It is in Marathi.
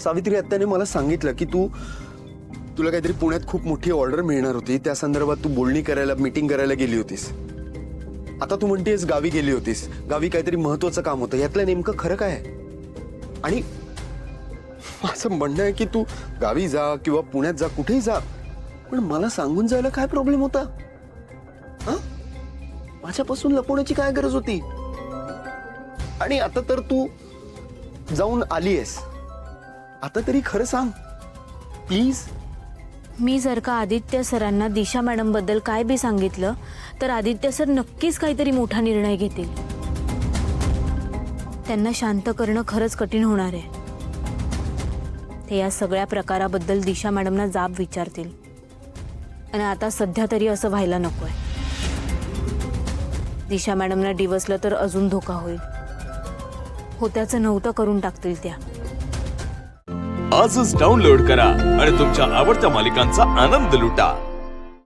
सावित्री आत्याने मला सांगितलं की तुला काहीतरी पुण्यात खूप मोठी ऑर्डर मिळणार होती, त्या संदर्भात तू बोलणी करायला, मीटिंग करायला गेली होतीस. आता तू म्हणतेस गावी गेली होतीस, गावी काहीतरी महत्वाचं काम होतं. यातलं नेमकं खरं काय आहे? आणि माझं म्हणणं आहे की तू गावी जा किंवा पुण्यात जा, कुठेही जा, पण मला सांगून जायला काय प्रॉब्लेम होता? माझ्यापासून लपवण्याची काय गरज होती? आणि आता तर तू जाऊन आलीयस, आता तरी खरं सांग प्लीज. मी जर का आदित्य सरांना दिशा मॅडम बद्दल काय बी सांगितलं तर आदित्य सर नक्कीच काहीतरी मोठा निर्णय घेतील. त्यांना शांत करणं खरंच कठीण होणार आहे. ते या सगळ्या प्रकाराबद्दल दिशा मॅडमना जाब विचारतील. आणि आता सध्या तरी असं व्हायला नकोय. दिशा मॅडमना डिवसलं तर अजून धोका होईल. होत्याचं नव्हतं करून टाकतील त्या. आजच डाउनलोड करा आणि तुमच्या आवडत्या मालिकांचा आनंद लुटा.